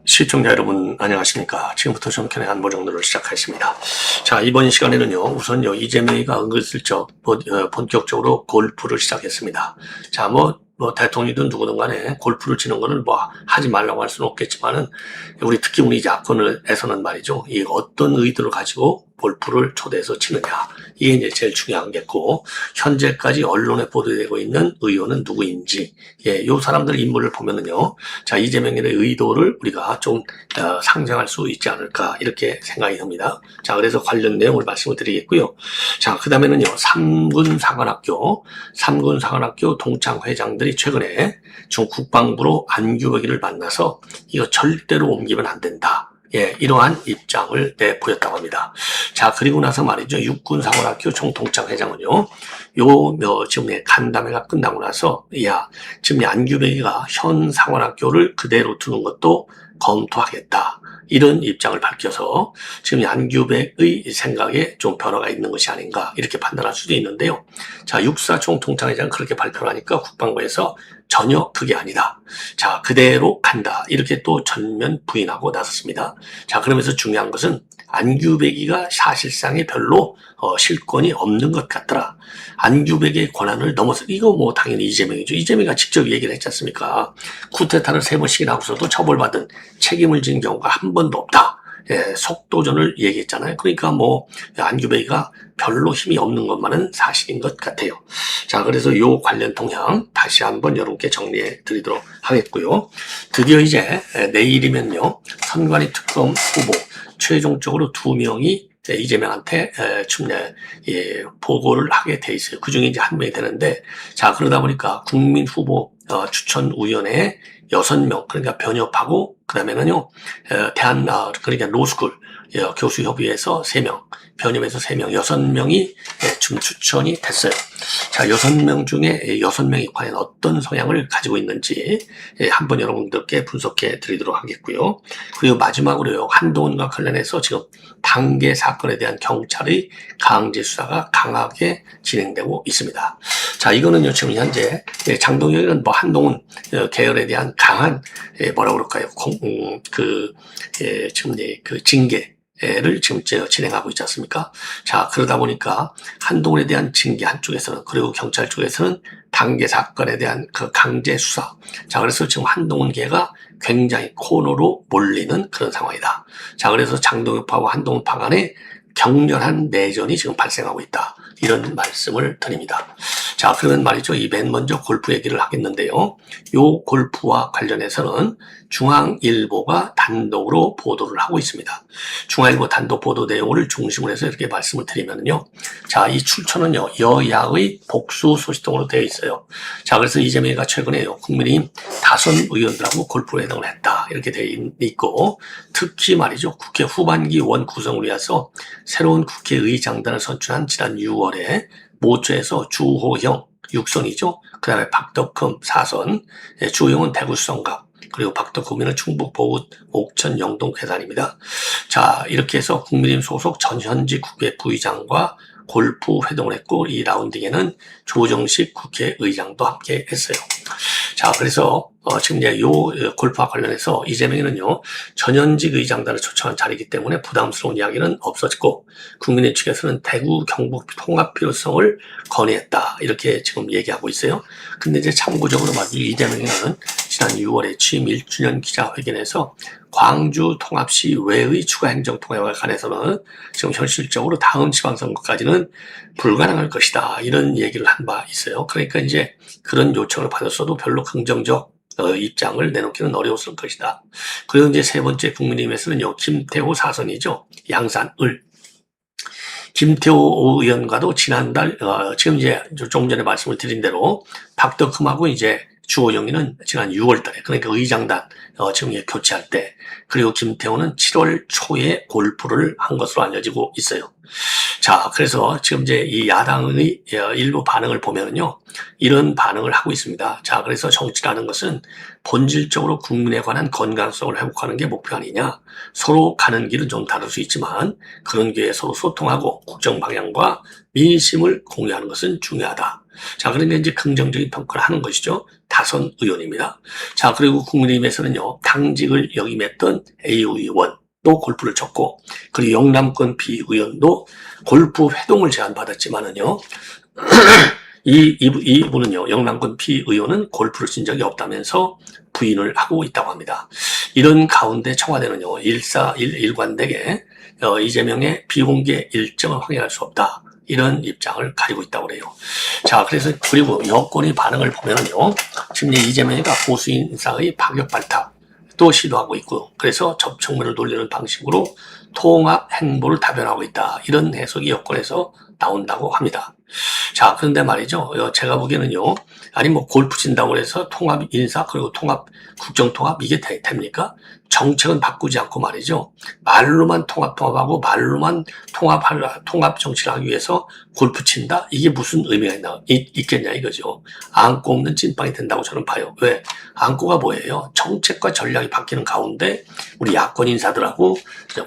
시청자 여러분 안녕하십니까. 지금부터 정권의 안보정도를 시작하겠습니다. 자, 이번 시간에는요, 우선요, 이재명이가 은근슬쩍 본격적으로 골프를 시작했습니다. 자, 뭐 대통령이든 누구든 간에 골프를 치는 거는 하지 말라고 할 수는 없겠지만은, 특히 우리 야권에서는 말이죠, 이 어떤 의도를 가지고 골프를 초대해서 치느냐, 이게 이제 제일 중요한 게고, 현재까지 언론에 보도되고 있는 의원은 누구인지, 요 사람들의 인물을 보면은요, 자, 이재명의 의도를 우리가 좀 상상할 수 있지 않을까, 이렇게 생각이 듭니다. 자, 그래서 관련 내용을 말씀을 드리겠고요. 자, 그 다음에는요, 삼군사관학교 동창 회장들이 최근에 중 국방부로 안규백이를 만나서 이거 절대로 옮기면 안 된다. 이러한 입장을 내보였다고 합니다. 자, 그리고 나서 말이죠. 육군사관학교 총동창 회장은요, 지금 간담회가 끝나고 나서, 지금 안규백이가 현 사관학교를 그대로 두는 것도 검토하겠다. 이런 입장을 밝혀서 지금 안규백의 생각에 좀 변화가 있는 것이 아닌가 이렇게 판단할 수도 있는데요. 자, 육사총 동창회장은 그렇게 발표를 하니까 국방부에서 전혀 그게 아니다. 자, 그대로 간다. 이렇게 또 전면 부인하고 나섰습니다. 자, 그러면서 중요한 것은 안규백이가 사실상에 별로 실권이 없는 것 같더라. 안규백의 권한을 넘어서, 이거 당연히 이재명이죠. 이재명이가 직접 얘기를 했지 않습니까? 쿠데타를 3번씩이나 하고서도 처벌받은 책임을 진 경우가 한 번도 없다. 속도전을 얘기했잖아요. 그러니까 안규백이가 별로 힘이 없는 것만은 사실인 것 같아요. 자, 그래서 요 관련 동향 다시 한번 여러분께 정리해 드리도록 하겠고요. 드디어 이제 내일이면요, 선관위 특검 후보 최종적으로 2명이 이재명한테 보고를 하게 돼 있어요. 그 중에 이제 1명이 되는데, 자, 그러다 보니까 국민 후보 추천위원회에 6명, 그러니까 변협하고, 그 다음에는요, 그러니까 로스쿨 교수협의회에서 3명, 변협에서 3명, 6명이 지금 추천이 됐어요. 자, 6명 중에 6명이 과연 어떤 성향을 가지고 있는지 한번 여러분들께 분석해 드리도록 하겠고요. 그리고 마지막으로요, 한동훈과 관련해서 지금 단계 사건에 대한 경찰의 강제 수사가 강하게 진행되고 있습니다. 자, 이거는요, 지금 현재 장동혁은 한동훈 계열에 대한 강한 지금 그 징계를 지금 진행하고 있지 않습니까? 자, 그러다 보니까 한동훈에 대한 징계 한쪽에서는, 그리고 경찰 쪽에서는 단계 사건에 대한 그 강제 수사. 자, 그래서 지금 한동훈계가 굉장히 코너로 몰리는 그런 상황이다. 자, 그래서 장동혁파와 한동훈파 간에 격렬한 내전이 지금 발생하고 있다. 이런 말씀을 드립니다. 자, 그러면 말이죠. 맨 먼저 골프 얘기를 하겠는데요. 요 골프와 관련해서는 중앙일보가 단독으로 보도를 하고 있습니다. 중앙일보 단독 보도 내용을 중심으로 해서 이렇게 말씀을 드리면요. 자, 이 출처는요, 여야의 복수 소식통으로 되어 있어요. 자, 그래서 이재명이가 최근에요, 국민의힘 다선 의원들하고 골프 회동을 했다. 이렇게 되어 있고, 특히 말이죠. 국회 후반기 원 구성을 위해서 새로운 국회의장단을 선출한 지난 6월에 모처에서 주호영 6선이죠. 그 다음에 박덕흠 4선, 주호영은 대구 수성갑, 그리고 박덕흠은 충북 보읍 옥천 영동 괴산입니다. 자, 이렇게 해서 국민의힘 소속 전현직 국회 부의장과 골프 회동을 했고, 이 라운딩에는 조정식 국회의장도 함께 했어요. 자, 그래서 지금 이제 요 골프와 관련해서 이재명이는요, 전현직 의장단을 초청한 자리이기 때문에 부담스러운 이야기는 없어졌고, 국민의 측에서는 대구 경북 통합 필요성을 건의했다. 이렇게 지금 얘기하고 있어요. 근데 이제 참고적으로 말이죠, 이재명이는 지난 6월에 취임 1주년 기자회견에서 광주 통합시 외의 추가 행정 통합에 관해서는 지금 현실적으로 다음 지방선거까지는 불가능할 것이다. 이런 얘기를 한 바 있어요. 그러니까 이제 그런 요청을 받았어도 별로 긍정적 입장을 내놓기는 어려웠을 것이다. 그리고 이제 세 번째 국민의힘에서는요, 김태호 4선이죠. 양산을. 김태호 의원과도 지난달, 지금 이제 조금 전에 말씀을 드린 대로 박덕흠하고 이제 주호영이는 지난 6월 달에, 그러니까 의장단 지금 교체할 때, 그리고 김태호는 7월 초에 골프를 한 것으로 알려지고 있어요. 자, 그래서 지금 이제 이 야당의 일부 반응을 보면은요, 이런 반응을 하고 있습니다. 자, 그래서 정치라는 것은 본질적으로 국민에 관한 건강성을 회복하는 게 목표 아니냐. 서로 가는 길은 좀 다를 수 있지만 그런 기회에 서로 소통하고 국정 방향과 민심을 공유하는 것은 중요하다. 자, 그러니까 이제 긍정적인 평가를 하는 것이죠. 다선 의원입니다. 자, 그리고 국민의힘에서는요, 당직을 역임했던 A 의원, 또 골프를 쳤고, 그리고 영남권 B 의원도 골프 회동을 제안받았지만은요, 이분은요, 영남권 B 의원은 골프를 친 적이 없다면서 부인을 하고 있다고 합니다. 이런 가운데 청와대는요, 일관되게 이재명의 비공개 일정을 확인할 수 없다. 이런 입장을 가지고 있다고 그래요. 자, 그래서 그리고 여권의 반응을 보면은요, 지금 이재명이가 보수 인사의 파격 발탁 또 시도하고 있고, 그래서 접촉면을 돌리는 방식으로 통합 행보를 다변하고 있다. 이런 해석이 여권에서 나온다고 합니다. 자, 그런데 말이죠. 제가 보기에는요, 아니 뭐 골프 친다고 해서 통합 인사 그리고 통합 국정통합 이게 됩니까? 정책은 바꾸지 않고 말이죠. 말로만 통합하고 말로만 통합 정치를 하기 위해서 골프 친다? 이게 무슨 의미가 있겠냐 이거죠. 안고 없는 찐빵이 된다고 저는 봐요. 왜? 안고가 뭐예요? 정책과 전략이 바뀌는 가운데 우리 야권 인사들하고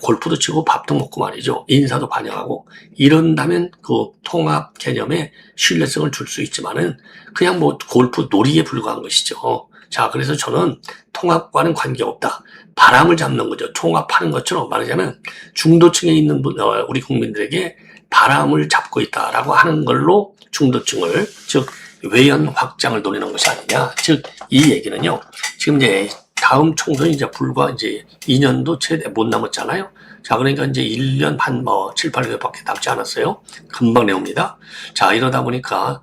골프도 치고 밥도 먹고 말이죠. 인사도 반영하고 이런다면 그 통합 개념에 신뢰성을 줄 수 있지만은 그냥 뭐 골프 놀이에 불과한 것이죠. 자, 그래서 저는 통합과는 관계없다. 바람을 잡는 거죠. 통합하는 것처럼 말하자면 중도층에 있는 우리 국민들에게 바람을 잡고 있다라고 하는 걸로 중도층을, 즉 외연 확장을 노리는 것이 아니냐. 즉 이 얘기는요. 지금 이제 다음 총선이 이제 불과 이제 2년도 채 못 남았잖아요. 자, 그러니까 이제 1년 한 7, 8개월밖에 남지 않았어요. 금방 내옵니다. 자, 이러다 보니까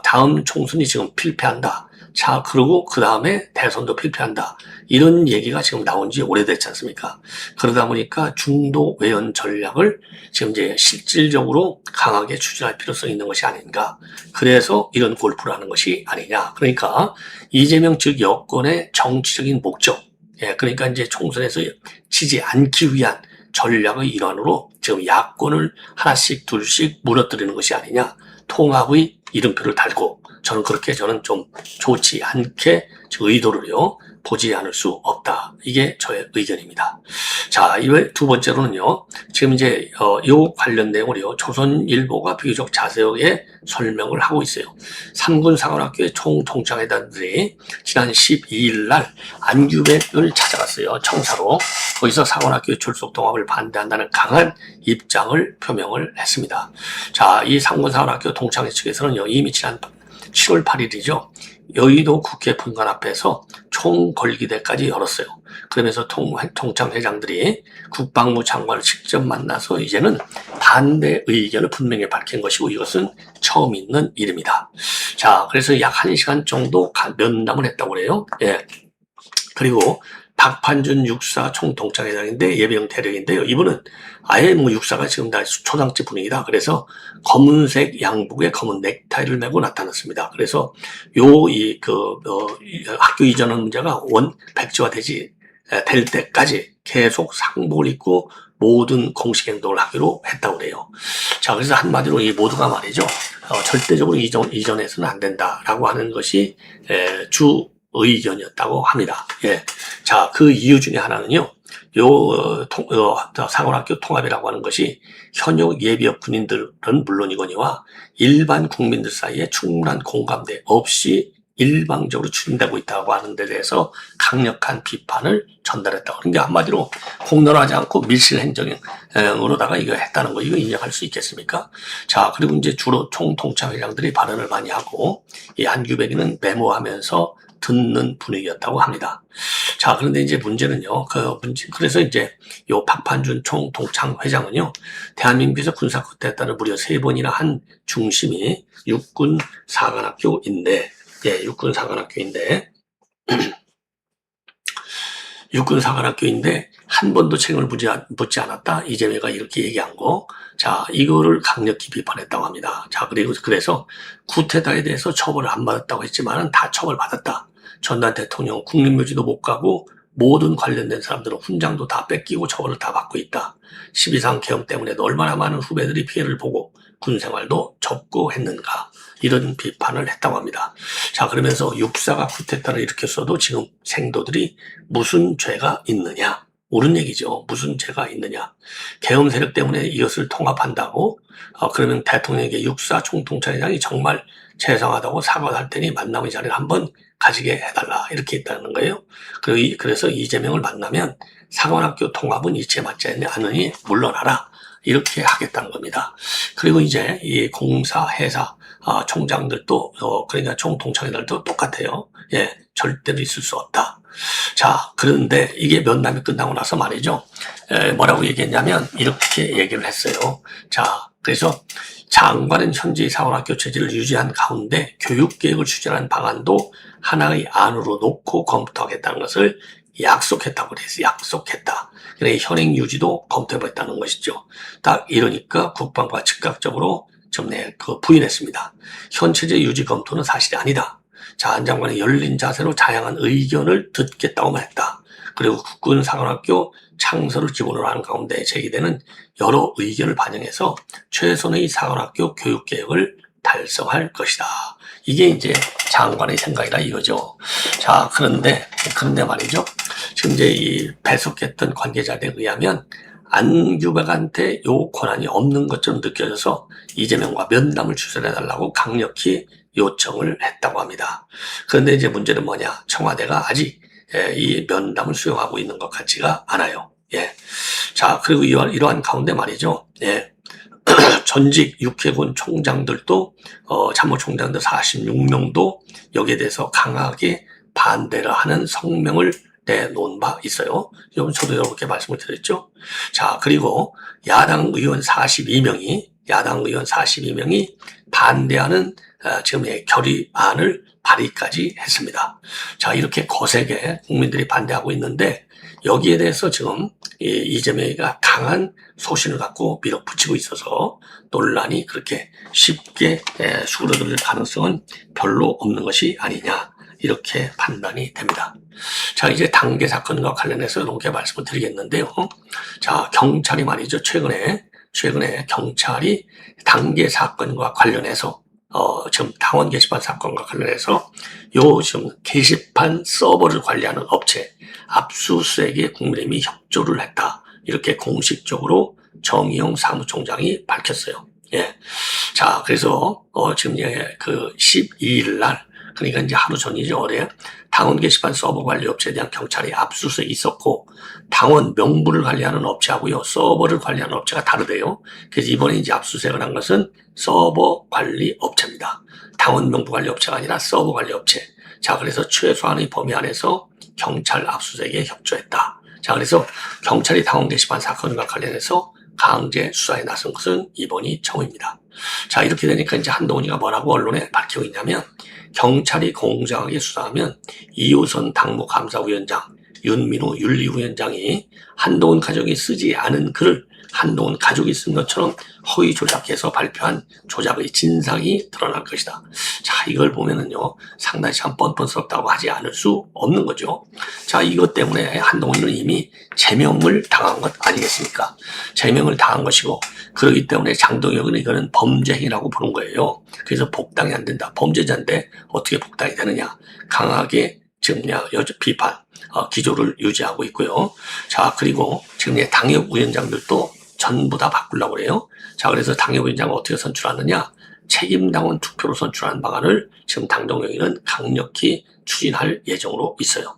다음 총선이 지금 필패한다. 자, 그리고 그 다음에 대선도 필패한다. 이런 얘기가 지금 나온 지 오래됐지 않습니까? 그러다 보니까 중도 외연 전략을 지금 이제 실질적으로 강하게 추진할 필요성이 있는 것이 아닌가. 그래서 이런 골프를 하는 것이 아니냐. 그러니까 이재명 즉 여권의 정치적인 목적. 그러니까 이제 총선에서 치지 않기 위한 전략의 일환으로 지금 야권을 하나씩 둘씩 무너뜨리는 것이 아니냐. 통합의 이름표를 달고 저는 좀 좋지 않게 의도를요 보지 않을 수 없다. 이게 저의 의견입니다. 자, 이외 두 번째로는요. 지금 이제 요 관련 내용을요 조선일보가 비교적 자세하게 설명을 하고 있어요. 3군 사관학교의 총통장회장들이 지난 12일 날 안규백을 찾아갔어요. 청사로. 거기서 사관학교 출석 통합을 반대한다는 강한 입장을 표명을 했습니다. 자, 이 3군 사관학교 동창회 측에서는요 이미 지난 7월 8일이죠. 여의도 국회 본관 앞에서 총걸기대까지 열었어요. 그러면서 통창회장들이 국방부 장관을 직접 만나서 이제는 반대 의견을 분명히 밝힌 것이고 이것은 처음 있는 일입니다. 자, 그래서 약 1시간 정도 면담을 했다고 그래요. 예. 그리고 박판준 육사 총통장회장인데 예비형 대령인데요. 이분은 아예 뭐 육사가 지금 다 초상집 분위기다. 그래서 검은색 양복에 검은 넥타이를 메고 나타났습니다. 그래서 학교 이전하는 문제가 백지화될 때까지 계속 상복을 입고 모든 공식 행동을 하기로 했다고 그래요. 자, 그래서 한마디로 이 모두가 말이죠. 절대적으로 이전해서는 안 된다라고 하는 것이 주 의견이었다고 합니다. 예. 자, 그 이유 중에 하나는요, 사관학교 통합이라고 하는 것이 현역 예비역 군인들은 물론이거니와 일반 국민들 사이에 충분한 공감대 없이 일방적으로 추진되고 있다고 하는 데 대해서 강력한 비판을 전달했다고. 그러니까 한마디로 공론하지 않고 밀실 행정으로다가 이거 했다는 거, 이거 인정할 수 있겠습니까? 자, 그리고 이제 주로 총통장회장들이 발언을 많이 하고, 이 안규백이는 메모하면서 듣는 분위기였다고 합니다. 자, 그런데 이제 문제는요, 그래서 이제 요 박판준 총통창회장은요, 대한민국에서 군사쿠데타를 했다는 무려 3번이나 한 중심이 육군 사관학교인데, 육군 사관학교인데 한 번도 책임을 묻지 않았다. 이재명이 이렇게 얘기한 거. 자, 이거를 강력히 비판했다고 합니다. 자, 그래서 쿠데타에 대해서 처벌을 안 받았다고 했지만은 다 처벌받았다. 전두환 대통령 국립묘지도 못 가고 모든 관련된 사람들은 훈장도 다 뺏기고 처벌을 다 받고 있다. 12.3 계엄 때문에도 얼마나 많은 후배들이 피해를 보고 군 생활도 접고 했는가. 이런 비판을 했다고 합니다. 자, 그러면서 육사가 쿠데타를 일으켰어도 지금 생도들이 무슨 죄가 있느냐. 옳은 얘기죠. 무슨 죄가 있느냐. 계엄 세력 때문에 이것을 통합한다고 그러면 대통령에게 육사 총통찰장이 정말 죄송하다고 사과할 테니 만남의 자리를 한번 가지게 해달라 이렇게 했다는 거예요. 그래서 이재명을 만나면 사관학교 통합은 이치에 맞지 않으니 물러나라 이렇게 하겠다는 겁니다. 그리고 이제 이 공사 회사 총장들도 그러니까 총통찰들도 똑같아요. 예, 절대로 있을 수 없다. 자, 그런데 이게 면담이 끝나고 나서 말이죠. 뭐라고 얘기했냐면 이렇게 얘기를 했어요. 자, 그래서 장관은 현재 사관학교 체제를 유지한 가운데 교육계획을 추진하는 방안도 하나의 안으로 놓고 검토하겠다는 것을 약속했다고 그랬어요. 약속했다. 그래 현행 유지도 검토해보겠다는 것이죠. 딱 이러니까 국방부가 즉각적으로 좀 부인했습니다. 현 체제 유지 검토는 사실이 아니다. 자, 안 장관이 열린 자세로 다양한 의견을 듣겠다고만 했다. 그리고 국군 사관학교 창설을 기본으로 하는 가운데 제기되는 여러 의견을 반영해서 최선의 사관학교 교육계획을 달성할 것이다. 이게 이제 장관의 생각이라 이거죠. 자, 그런데 말이죠. 지금 이제 이 배석했던 관계자들에 의하면 안규백한테 요 권한이 없는 것처럼 느껴져서 이재명과 면담을 추진해달라고 강력히 요청을 했다고 합니다. 그런데 이제 문제는 뭐냐? 청와대가 아직 이 면담을 수용하고 있는 것 같지가 않아요. 예. 자, 그리고 이러한 가운데 말이죠. 예. 전직 육해군 총장들도 참모총장들 46명도 여기에 대해서 강하게 반대를 하는 성명을 내놓은 바 있어요. 저도 여러분께 말씀을 드렸죠. 자, 그리고 야당 의원 42명이 반대하는 지금의 결의안을 발의까지 했습니다. 자, 이렇게 거세게 국민들이 반대하고 있는데 여기에 대해서 지금 이재명이가 강한 소신을 갖고 밀어붙이고 있어서 논란이 그렇게 쉽게 수그러들 가능성은 별로 없는 것이 아니냐 이렇게 판단이 됩니다. 자, 이제 단계 사건과 관련해서 이렇게 말씀을 드리겠는데요. 자, 경찰이 말이죠. 최근에 경찰이 단계 사건과 관련해서 지금 당원 게시판 사건과 관련해서 지금 게시판 서버를 관리하는 업체 압수수색에 국민의힘이 협조를 했다. 이렇게 공식적으로 정의용 사무총장이 밝혔어요. 예. 자, 그래서 지금 그 12일 날 그러니까 이제 하루 전이죠. 어제 당원 게시판 서버 관리 업체에 대한 경찰이 압수수색이 있었고 당원 명부를 관리하는 업체하고요. 서버를 관리하는 업체가 다르대요. 그래서 이번에 이제 압수수색을 한 것은 서버 관리 업체입니다. 당원 명부 관리 업체가 아니라 서버 관리 업체. 자, 그래서 최소한의 범위 안에서 경찰 압수수색에 협조했다. 자, 그래서 경찰이 당원 게시판 사건과 관련해서 강제 수사에 나선 것은 이번이 처음입니다. 자, 이렇게 되니까 이제 한동훈이가 뭐라고 언론에 밝히고 있냐면 경찰이 공정하게 수사하면 이호선 당무감사위원장, 윤민호 윤리위원장이 한동훈 가족이 쓰지 않은 글을 한동훈 가족이 쓴 것처럼 허위 조작해서 발표한 조작의 진상이 드러날 것이다. 자, 이걸 보면은요, 상당히 참 뻔뻔스럽다고 하지 않을 수 없는 거죠. 자, 이것 때문에 한동훈은 이미 제명을 당한 것 아니겠습니까? 제명을 당한 것이고, 그렇기 때문에 장동혁은 이거는 범죄 행위라고 보는 거예요. 그래서 복당이 안 된다. 범죄자인데 어떻게 복당이 되느냐. 강하게 지금 비판, 기조를 유지하고 있고요. 자, 그리고 지금 당협위원장들도 전부 다 바꾸려고 그래요. 자, 그래서 당협위원장을 어떻게 선출하느냐? 책임당원 투표로 선출하는 방안을 지금 당정위는 강력히 추진할 예정으로 있어요.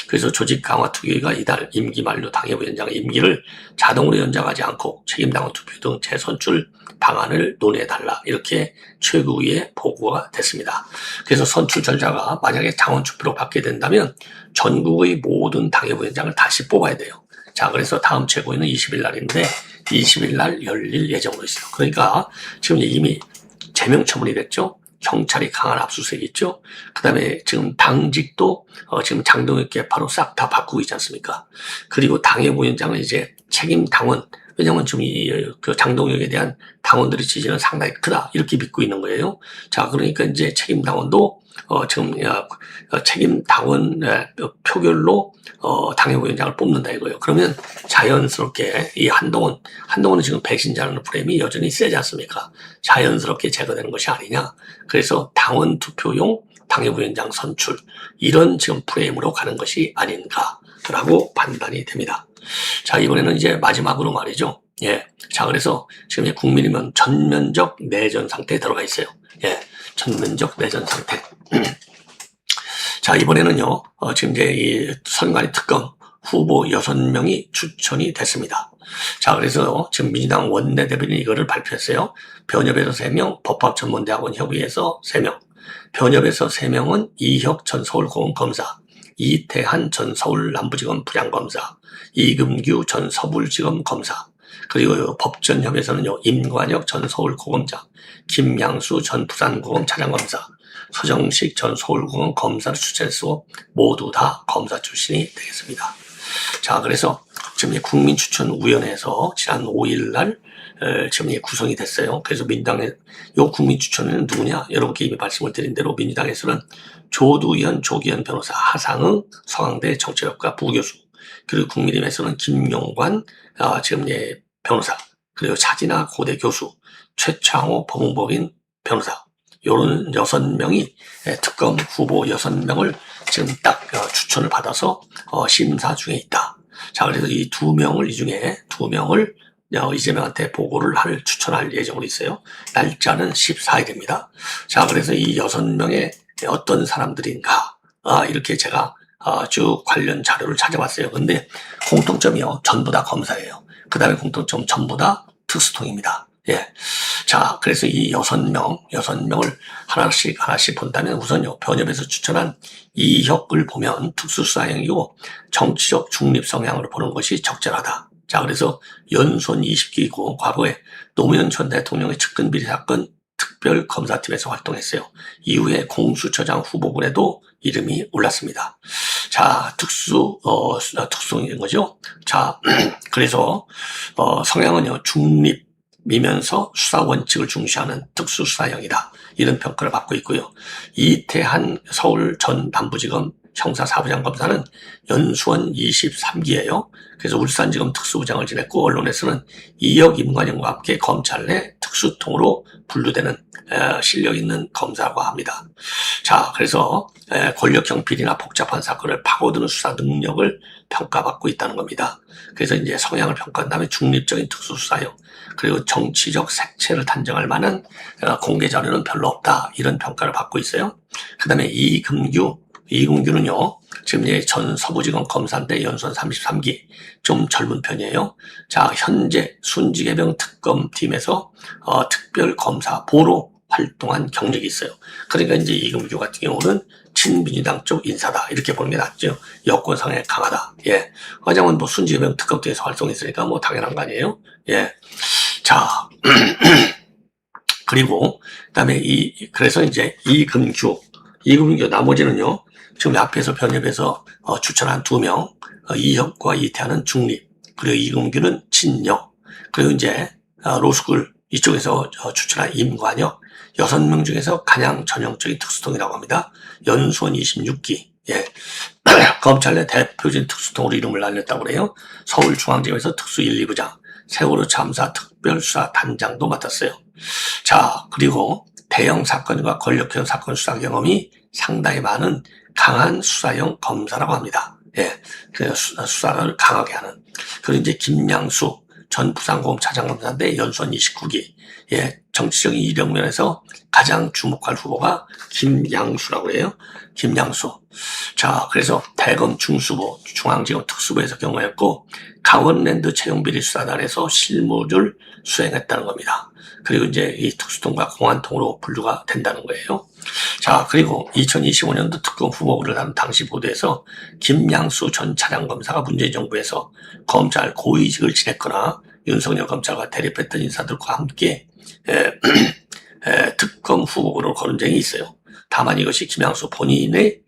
그래서 조직강화특위가 이달 임기 만료 당협위원장의 임기를 자동으로 연장하지 않고 책임당원 투표 등 재선출 방안을 논의해달라. 이렇게 최고위에 보고가 됐습니다. 그래서 선출 절차가 만약에 당원 투표로 받게 된다면 전국의 모든 당협위원장을 다시 뽑아야 돼요. 자, 그래서 다음 최고위는 20일 날인데 20일 날 열릴 예정으로 있어요. 그러니까 지금 이미 제명 처분이 됐죠. 경찰이 강한 압수수색이 있죠. 그 다음에 지금 당직도 지금 장동혁 계파로 싹 다 바꾸고 있지 않습니까? 그리고 당협위원장은 이제 책임 당원 왜냐하면 지금 그 장동혁에 대한 당원들의 지지는 상당히 크다 이렇게 믿고 있는 거예요. 자, 그러니까 이제 책임 당원도 지금 책임 당원 표결로 당협위원장을 뽑는다 이거예요. 그러면 자연스럽게 이 한동훈은 지금 배신자라는 프레임이 여전히 세지 않습니까? 자연스럽게 제거되는 것이 아니냐. 그래서 당원 투표용 당협위원장 선출 이런 지금 프레임으로 가는 것이 아닌가라고 판단이 됩니다. 자, 이번에는 이제 마지막으로 말이죠. 예. 자, 그래서 지금 국민이면 전면적 내전 상태에 들어가 있어요. 예. 전면적 내전 상태. 자, 이번에는요, 지금 이제 이 선관위 특검 후보 6명이 추천이 됐습니다. 자, 그래서 지금 민주당 원내대변인이 이거를 발표했어요. 변협에서 3명, 법학전문대학원 협의회에서 3명, 변협에서 3명은 이혁 전 서울고검검사, 이태한 전 서울 남부지검 부장검사, 이금규 전 서울지검 검사, 그리고 법전협에서는요, 임관혁 전 서울고검장, 김양수 전 부산고검 차장검사, 서정식 전 서울고검 검사를 추천해서 모두 다 검사 출신이 되겠습니다. 자, 그래서 지금 국민추천위원회에서 지난 5일 날 지금 구성이 됐어요. 그래서 민주당의 요 국민추천은 누구냐? 여러분께 이미 말씀을 드린 대로 민주당에서는 조두현, 조기현 변호사, 하상응 서강대 정치학과 부교수, 그리고 국민의힘에서는 김용관 지금 변호사, 그리고 차진아 고대 교수, 최창호 법무법인 변호사, 요런 6명이 특검 후보 6명을 지금 딱 추천을 받아서 심사 중에 있다. 자, 그래서 이 2명을, 이 중에 2명을 이재명한테 보고를 추천할 예정으로 있어요. 날짜는 14일입니다. 자, 그래서 이 6명의 어떤 사람들인가, 이렇게 제가 쭉 관련 자료를 찾아봤어요. 근데 공통점이요, 전부 다 검사예요. 그 다음에 공통점 전부 다 특수통입니다. 예. 자, 그래서 이 6명을 하나씩 본다면 우선요, 변협에서 추천한 이혁을 보면 특수수사형이고 정치적 중립 성향으로 보는 것이 적절하다. 자, 그래서 연손 20기이고 과거에 노무현 전 대통령의 측근 비리 사건 특별검사팀에서 활동했어요. 이후에 공수처장 후보군에도 이름이 올랐습니다. 자, 특수성인 거죠. 자, 그래서 성향은요, 중립이면서 수사 원칙을 중시하는 특수수사형이다. 이런 평가를 받고 있고요. 이태한 서울 전 남부지검 형사사부장 검사는 연수원 23기예요. 그래서 울산지검 특수부장을 지냈고 언론에서는 이혁, 임관영과 함께 검찰 내 특수통으로 분류되는 실력 있는 검사라고 합니다. 자, 그래서 권력형 비리나 복잡한 사건을 파고드는 수사 능력을 평가받고 있다는 겁니다. 그래서 이제 성향을 평가한 다음에 중립적인 특수수사형, 그리고 정치적 색채를 단정할 만한 공개 자료는 별로 없다. 이런 평가를 받고 있어요. 그 다음에 이금규는요, 지금 전 서부지검 검사인데 연수원 33기, 좀 젊은 편이에요. 자, 현재 순지개병 특검팀에서 특별검사보로 활동한 경력이 있어요. 그러니까 이제 이금규 같은 경우는 친민주당 쪽 인사다. 이렇게 보는 게 낫죠. 여권 상에 강하다. 예. 왜냐면 순지개병 특검팀에서 활동했으니까 당연한 거 아니에요? 예. 자, 그리고, 그다음에 그래서 이제 이금규 나머지는요, 지금 앞에서 변협에서 추천한 2명, 이혁과 이태하는 중립, 그리고 이금규는 친여, 그리고 이제 로스쿨 이쪽에서 추천한 임관혁, 6명 중에서 가장 전형적인 특수통이라고 합니다. 연수원 26기, 예. 검찰 내 대표적인 특수통으로 이름을 날렸다고 그래요. 서울중앙지검에서 특수 1, 2부장, 세월호 참사 특별수사단장도 맡았어요. 자, 그리고 대형 사건과 권력형 사건 수사 경험이 상당히 많은 강한 수사형 검사라고 합니다. 예, 그래서 수사를 강하게 하는. 그리고 이제 김양수 전 부산고검 차장검사인데 연수원 29기. 예, 정치적인 이력 면에서 가장 주목할 후보가 김양수라고 해요. 김양수. 자, 그래서 대검 중수부, 중앙지검 특수부에서 경호했고 강원랜드 채용비리 수사단에서 실무를 수행했다는 겁니다. 그리고 이제 이 특수통과 공안통으로 분류가 된다는 거예요. 자, 그리고 2025년도 특검 후보를 한 당시 보도에서 김양수 전 차장검사가 문재인 정부에서 검찰 고위직을 지냈거나 윤석열 검찰과 대립했던 인사들과 함께 특검 후보로 거론 적이 있어요. 다만 이것이 김양수 본인의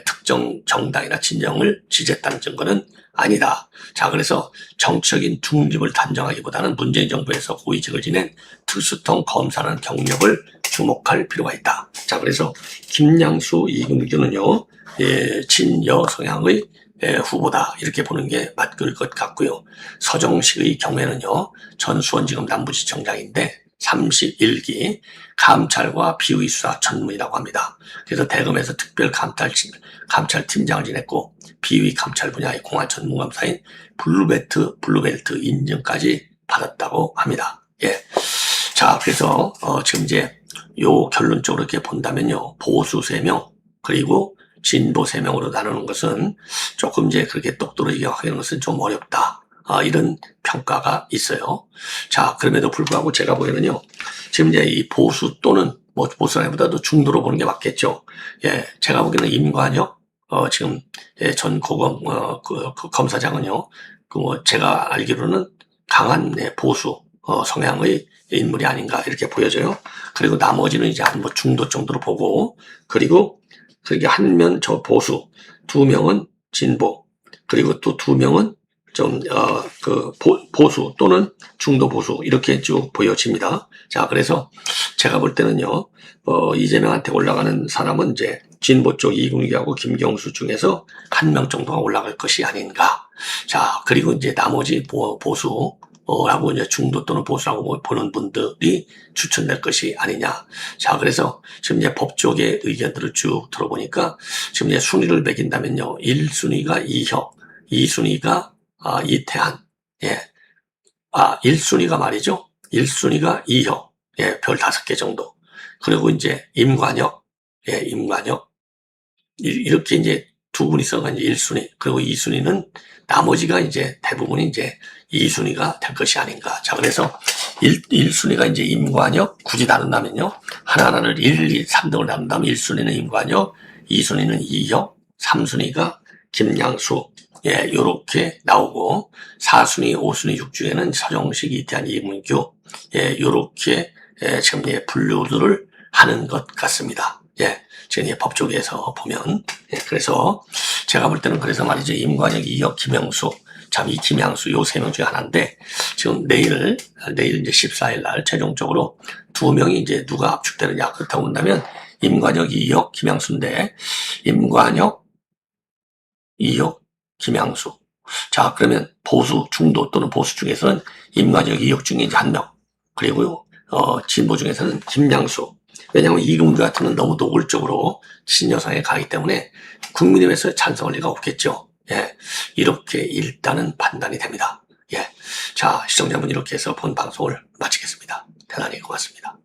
특정 정당이나 진영을 지지했다는 증거는 아니다. 자, 그래서 정치적인 중립을 단정하기보다는 문재인 정부에서 고위직을 지낸 특수통 검사라는 경력을 주목할 필요가 있다. 자, 그래서 김양수, 이금규는요, 친여 성향의 후보다 이렇게 보는 게 맞을 것 같고요. 서정식의 경우에는요, 전 수원지검 남부지청장인데 31기 감찰과 비위 수사 전문이라고 합니다. 그래서 대검에서 특별 감찰팀장을 지냈고 비위 감찰 분야의 공안 전문검사인 블루벨트 인증까지 받았다고 합니다. 예. 자, 그래서 지금 이제 요 결론적으로 이렇게 본다면요, 보수 3명 그리고 진보 3명으로 나누는 것은 조금 이제 그렇게 똑똑하게 하는 것은 좀 어렵다. 이런 평가가 있어요. 자, 그럼에도 불구하고 제가 보기에는요, 지금 이제 이 보수 또는 뭐 보수라기보다도 중도로 보는 게 맞겠죠. 예, 제가 보기에는 임관혁, 지금, 전 고검, 그 검사장은요, 제가 알기로는 강한 보수, 성향의 인물이 아닌가 이렇게 보여져요. 그리고 나머지는 이제 한 뭐 중도 정도로 보고, 그리고 그게 한 명 저 보수, 2명은 진보, 그리고 또 2명은 좀, 보수 또는 중도 보수, 이렇게 쭉 보여집니다. 자, 그래서 제가 볼 때는요, 이재명한테 올라가는 사람은 이제 진보 쪽 이금규하고 김경수 중에서 1명 정도가 올라갈 것이 아닌가. 자, 그리고 이제 나머지 보수, 하고 이제 중도 또는 보수라고 보는 분들이 추천될 것이 아니냐. 자, 그래서 지금 이제 법 쪽의 의견들을 쭉 들어보니까 지금 이제 순위를 매긴다면요. 1순위가 이혁, 2순위가 이태한, 예. 1순위가 말이죠. 1순위가 이혁, 예, 별 5개 정도. 그리고 이제 임관혁, 예, 임관혁. 이렇게 이제 두 분이서 이제 1순위, 그리고 2순위는 나머지가 이제 대부분이 이제 2순위가 될 것이 아닌가. 자, 그래서 1순위가 이제 임관혁, 굳이 나눈다면요. 하나하나를 1, 2, 3등을 나눈다면 1순위는 임관혁, 2순위는 이혁, 3순위가 김양수, 예, 요렇게 나오고, 4순위, 5순위, 6중에는 서정식, 이태한, 이문규, 예, 요렇게, 지금 예, 분류들을 하는 것 같습니다. 예, 지금 법 쪽에서 보면. 예, 그래서 제가 볼 때는 그래서 말이죠. 임관혁, 이혁, 김영수, 참 이 김양수 요 3명 중에 하나인데, 지금 내일 이제 14일 날 최종적으로 2명이 이제 누가 압축되느냐. 그렇다고 본다면, 임관혁, 이혁, 김양수인데, 임관혁, 이혁, 김양수. 자, 그러면 보수, 중도 또는 보수 중에서는 임관혁, 이혁 중에 이제 1명. 그리고, 진보 중에서는 김양수. 왜냐하면 이금규 같은 건 너무 노골적으로 친여성에 가기 때문에 국민의힘에서 찬성할 리가 없겠죠. 예. 이렇게 일단은 판단이 됩니다. 예. 자, 시청자분 이렇게 해서 본 방송을 마치겠습니다. 대단히 고맙습니다.